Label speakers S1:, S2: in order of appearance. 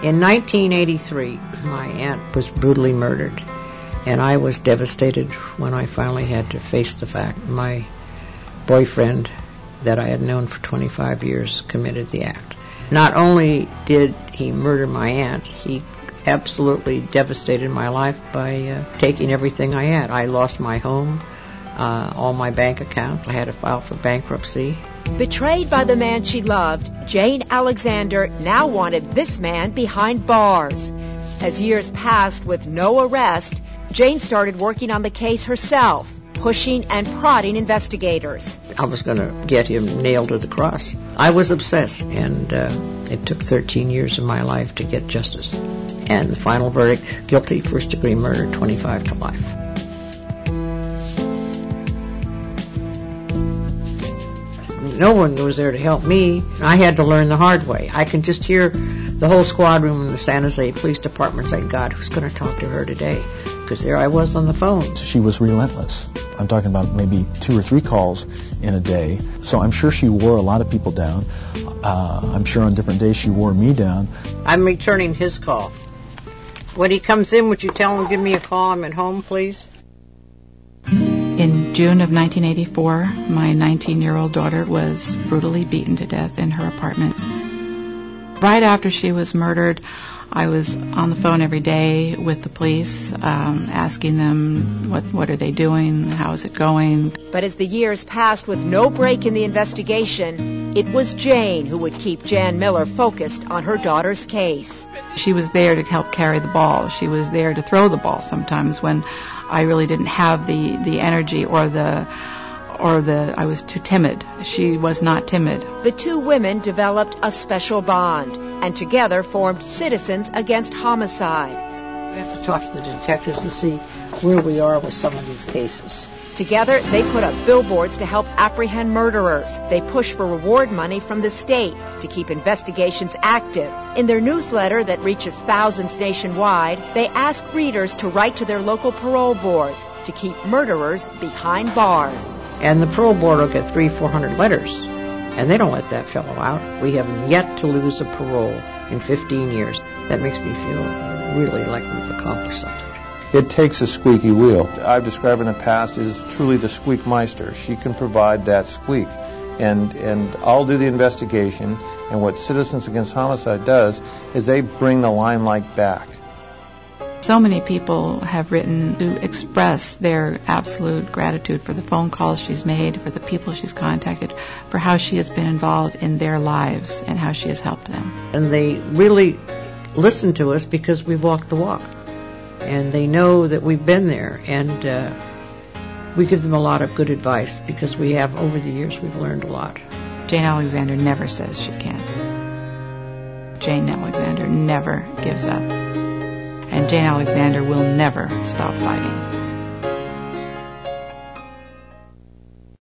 S1: In 1983, my aunt was brutally murdered, and I was devastated when I finally had to face the fact my boyfriend that I had known for 25 years committed the act. Not only did he murder my aunt, he absolutely devastated my life by taking everything I had. I lost my home, all my bank accounts. I had to file for bankruptcy.
S2: Betrayed by the man she loved, Jane Alexander now wanted this man behind bars. As years passed with no arrest, Jane started working on the case herself, pushing and prodding investigators.
S1: I was going to get him nailed to the cross. I was obsessed, and it took 13 years of my life to get justice. And the final verdict, guilty, first-degree murder, 25 to life. No one was there to help me. I had to learn the hard way. I can just hear the whole squad room in the San Jose Police Department saying, God, who's going to talk to her today? Because there I was on the phone.
S3: She was relentless. I'm talking about maybe 2 or 3 calls in a day. So I'm sure she wore a lot of people down. I'm sure on different days she wore me down.
S1: I'm returning his call. When he comes in, would you tell him, give me a call? I'm at home, please.
S4: In June of 1984, my 19-year-old daughter was brutally beaten to death in her apartment. Right after she was murdered, I was on the phone every day with the police, asking them what are they doing, how is it going.
S2: But as the years passed with no break in the investigation, it was Jane who would keep Jan Miller focused on her daughter's case.
S4: She was there to help carry the ball. She was there to throw the ball sometimes when I really didn't have the energy or I was too timid. She was not timid.
S2: The two women developed a special bond and together formed Citizens Against Homicide.
S1: We have to talk to the detectives and see where we are with some of these cases.
S2: Together, they put up billboards to help apprehend murderers. They push for reward money from the state to keep investigations active. In their newsletter that reaches thousands nationwide, they ask readers to write to their local parole boards to keep murderers behind bars.
S1: And the parole board will get 300-400 letters, and they don't let that fellow out. We have yet to lose a parole in 15 years. That makes me feel really like we've accomplished something.
S5: It takes a squeaky wheel. I've described in the past as truly the squeakmeister. She can provide that squeak. And I'll do the investigation, and what Citizens Against Homicide does is they bring the limelight back.
S4: So many people have written to express their absolute gratitude for the phone calls she's made, for the people she's contacted, for how she has been involved in their lives and how she has helped them.
S1: And they really listen to us because we've walked the walk. And they know that we've been there, and we give them a lot of good advice because we have, over the years, we've learned a lot.
S4: Jane Alexander never says she can't. Jane Alexander never gives up. And Jane Alexander will never stop fighting.